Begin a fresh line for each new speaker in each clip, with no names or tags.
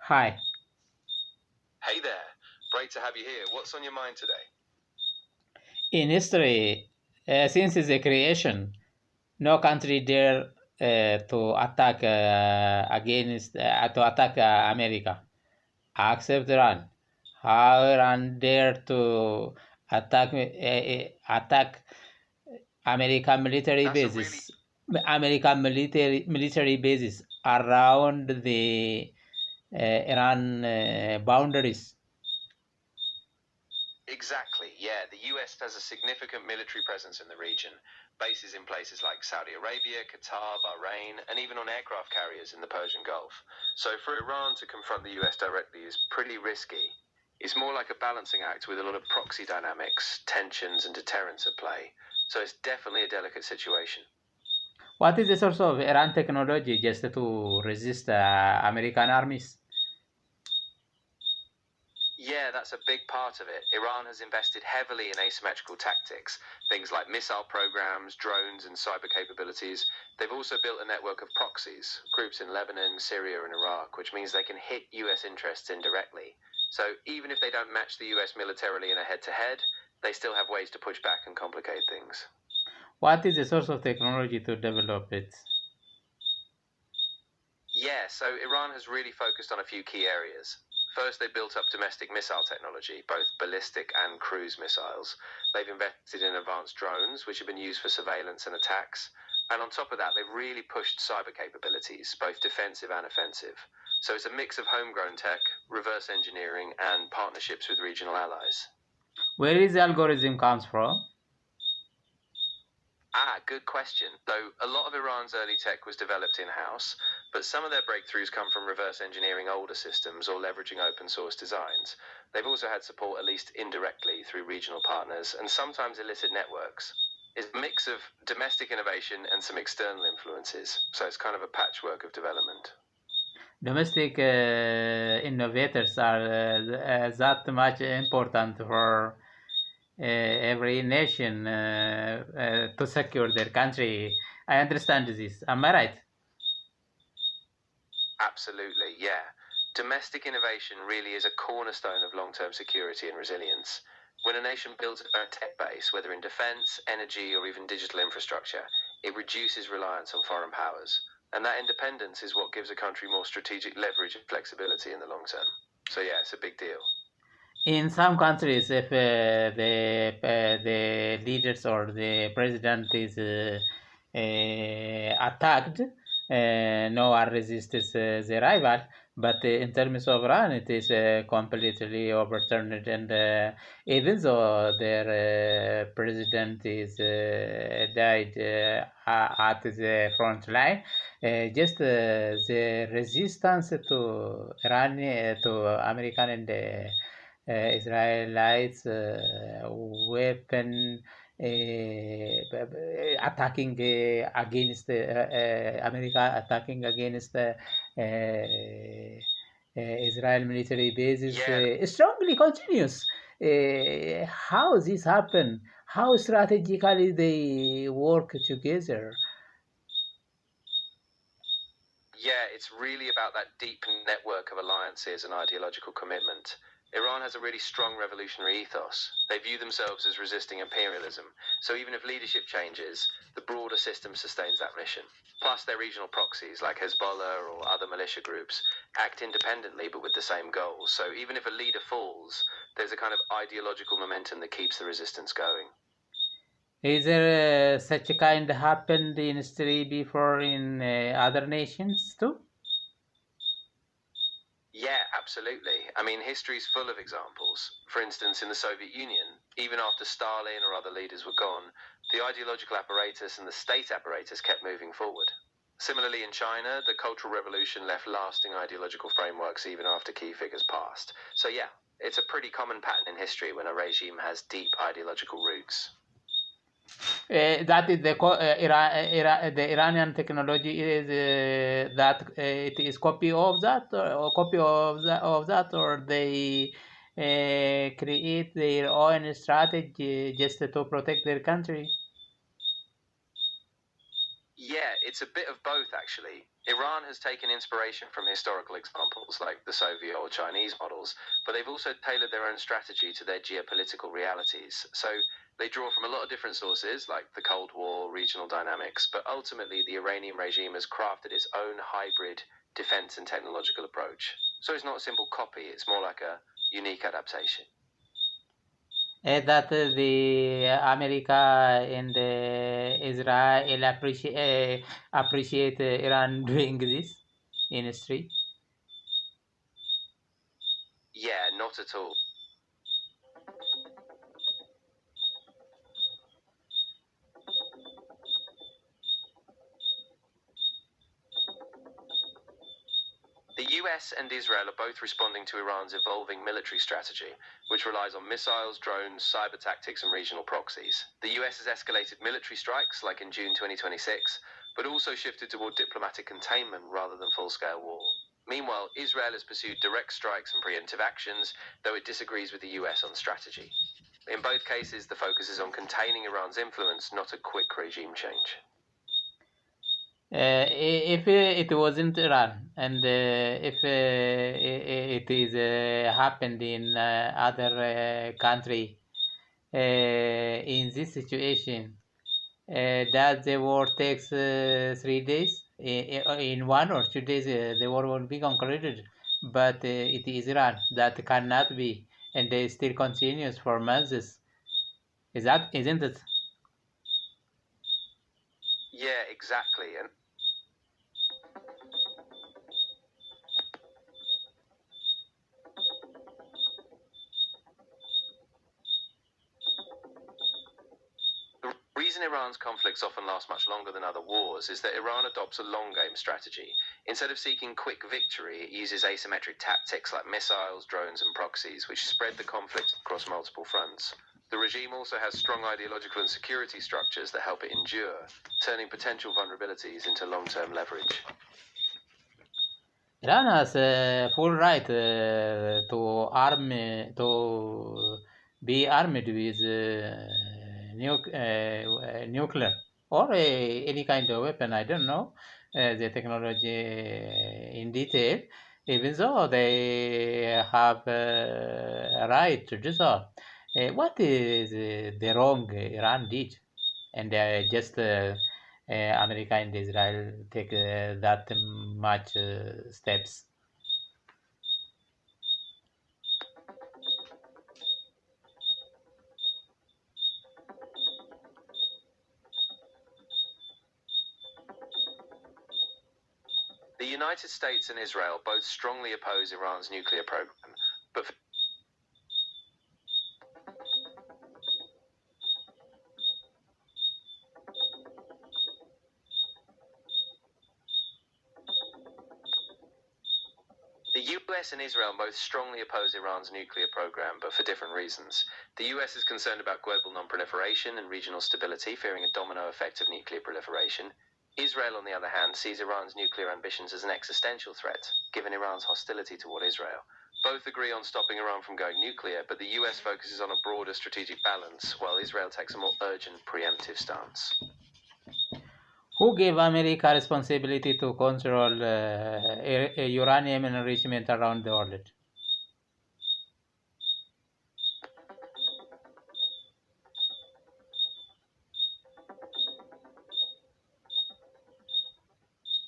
Hi.
Hey there. Great to have you here. What's on your mind today?
In history, since the creation, no country dare to attack America, except Iran. How Iran dare to attack American military
That's a really
bases, military bases around the Iran boundaries.
exactly. Yeah, the US has a significant military presence in the region. Bases in places like Saudi Arabia, Qatar, Bahrain, and even on aircraft carriers in the Persian Gulf. So for Iran to confront the US directly is pretty risky. It's more like a balancing act with a lot of proxy dynamics, tensions, and deterrence at play. So it's definitely a delicate situation.
What is the source of Iran technology just to resist American armies?
Yeah, that's a big part of it. Iran has invested heavily in asymmetrical tactics, things like missile programs, drones, and cyber capabilities. They've also built a network of proxies, groups in Lebanon, Syria, and Iraq, which means they can hit US interests indirectly. So even if they don't match the US militarily in a head to head, they still have ways to push back and complicate things.
What is the source of technology to develop it?
Yeah, so Iran has really focused on a few key areas. First, they built up domestic missile technology, both ballistic and cruise missiles. They've invested in advanced drones, which have been used for surveillance and attacks. And on top of that, they've really pushed cyber capabilities, both defensive and offensive. So it's a mix of homegrown tech, reverse engineering, and partnerships with regional allies.
Where is the algorithm comes from?
Good question. So, a lot of Iran's early tech was developed in house, but some of their breakthroughs come from reverse engineering older systems or leveraging open source designs. They've also had support, at least indirectly, through regional partners and sometimes illicit networks. It's a mix of domestic innovation and some external influences, so it's kind of a patchwork of development.
Domestic innovators are that much important for every nation to secure their country. I understand this. Am I right?
Absolutely, yeah. Domestic innovation really is a cornerstone of long term security and resilience. When a nation builds its own tech base, whether in defense, energy, or even digital infrastructure, it reduces reliance on foreign powers. And that independence is what gives a country more strategic leverage and flexibility in the long term. So, yeah, it's a big deal.
In some countries, if the leaders or the president is attacked, no one resists the rival. But in terms of Iran, it is completely overturned, and even though their president is died at the front line, just the resistance to Iran, to American and Israelites weapon attacking against America, attacking against Israel military bases
Yeah,
strongly continues. How this happen? How strategically they work together?
Yeah, it's really about that deep network of alliances and ideological commitment. Iran has a really strong revolutionary ethos. They view themselves as resisting imperialism, so even if leadership changes, the broader system sustains that mission. Plus, their regional proxies, like Hezbollah or other militia groups, act independently but with the same goals. So even if a leader falls, there's a kind of ideological momentum that keeps the resistance going.
Is there such a kind happened in history before in other nations too?
Yeah, absolutely. I mean, history's full of examples. For instance, in the Soviet Union, even after Stalin or other leaders were gone, the ideological apparatus and the state apparatus kept moving forward. Similarly, in China, the Cultural Revolution left lasting ideological frameworks even after key figures passed. So, yeah, it's a pretty common pattern in history when a regime has deep ideological roots.
That is the Iranian technology is that it is copy of that or copy of that, or they create their own strategy just to protect their country.
Yeah, it's a bit of both, actually. Iran has taken inspiration from historical examples like the Soviet or Chinese models, but they've also tailored their own strategy to their geopolitical realities. So they draw from a lot of different sources like the Cold War, regional dynamics, but ultimately the Iranian regime has crafted its own hybrid defense and technological approach. So it's not a simple copy, it's more like a unique adaptation.
That the America and Israel appreciate Iran doing this in history.
Yeah, not at all. The US and Israel are both responding to Iran's evolving military strategy, which relies on missiles, drones, cyber tactics, and regional proxies. The US has escalated military strikes, like in June 2026, but also shifted toward diplomatic containment rather than full scale war. Meanwhile, Israel has pursued direct strikes and preemptive actions, though it disagrees with the US on strategy. In both cases, the focus is on containing Iran's influence, not a quick regime change.
If it wasn't Iran, and if it is happened in other country in this situation, that the war takes 3 days, in 1 or 2 days, the war will be concluded. But it is Iran that cannot be, and they still continues for months. Isn't it?
Yeah, exactly. And the reason Iran's conflicts often last much longer than other wars is that Iran adopts a long game strategy. Instead of seeking quick victory, it uses asymmetric tactics like missiles, drones, and proxies, which spread the conflict across multiple fronts. The regime also has strong ideological and security structures that help it endure, turning potential vulnerabilities into long term leverage.
Iran has full right to be armed with nuclear or any kind of weapon. I don't know the technology in detail, even though they have a right to do so. What is the wrong Iran did? And just America and Israel take that much steps.
The United States and Israel both strongly oppose Iran's nuclear program, but the US and Israel both strongly oppose Iran's nuclear program, but for different reasons. The US is concerned about global non-proliferation and regional stability, fearing a domino effect of nuclear proliferation. Israel, on the other hand, sees Iran's nuclear ambitions as an existential threat, given Iran's hostility toward Israel. Both agree on stopping Iran from going nuclear, but the US focuses on a broader strategic balance, while Israel takes a more urgent preemptive stance.
Who gave America responsibility to control uranium enrichment around the world?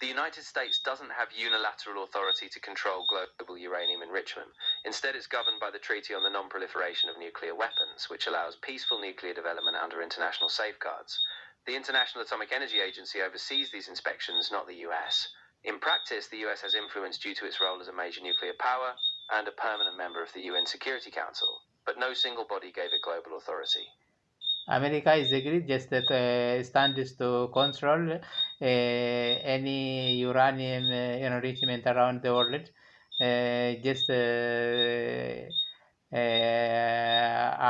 The United States doesn't have unilateral authority to control global uranium enrichment. Instead, it's governed by the Treaty on the Non-Proliferation of Nuclear Weapons, which allows peaceful nuclear development under international safeguards. The International Atomic Energy Agency oversees these inspections, not the US. In practice, the US has influence due to its role as a major nuclear power and a permanent member of the UN Security Council, but no single body gave it global authority.
America is agreed just that stands to control any uranium enrichment around the world. Just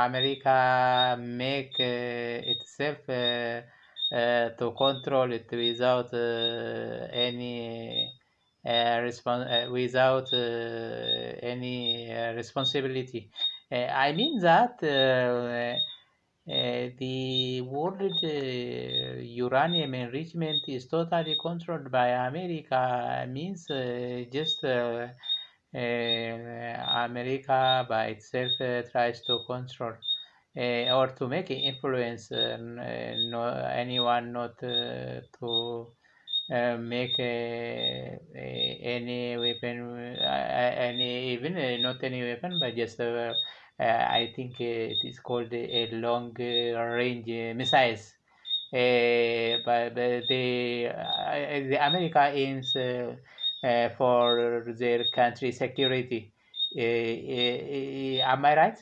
America make itself to control it without without any responsibility. I mean that The world uranium enrichment is totally controlled by America means just America by itself tries to control or to make influence no, anyone not to make any weapon, any even not any weapon, but just I think it is called a long range missiles. But the America aims for their country security. Am I right?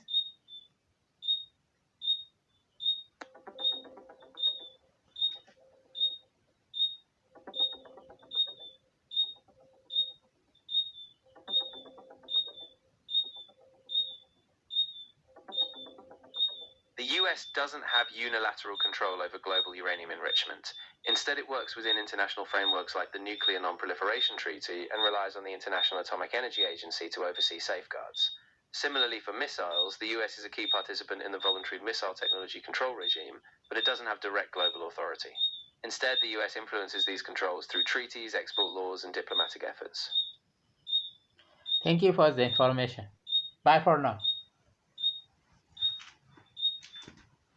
The US doesn't have unilateral control over global uranium enrichment. Instead, it works within international frameworks like the Nuclear Non-Proliferation Treaty and relies on the International Atomic Energy Agency to oversee safeguards. Similarly, for missiles, the US is a key participant in the Voluntary Missile Technology Control Regime, but it doesn't have direct global authority. Instead, the US influences these controls through treaties, export laws, and diplomatic efforts.
Thank you for the information. Bye for now.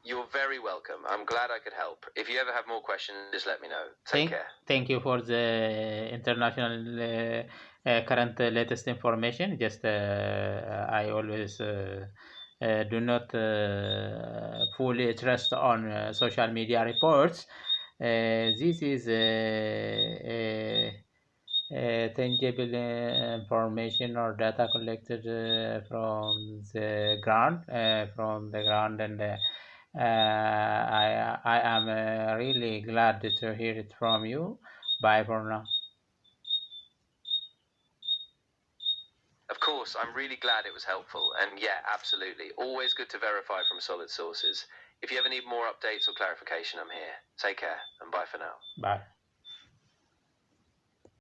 You're very welcome. I'm glad I could help. If you ever have more questions, just let me know. Take care.
Thank you for the international current latest information. Just I always do not fully trust on social media reports. This is tangible information or data collected from the ground, and I am really glad to hear it from you. Bye for now.
Of course, I'm really glad it was helpful. And yeah, absolutely. Always good to verify from solid sources. If you ever need more updates or clarification, I'm here. Take care and bye for now.
Bye.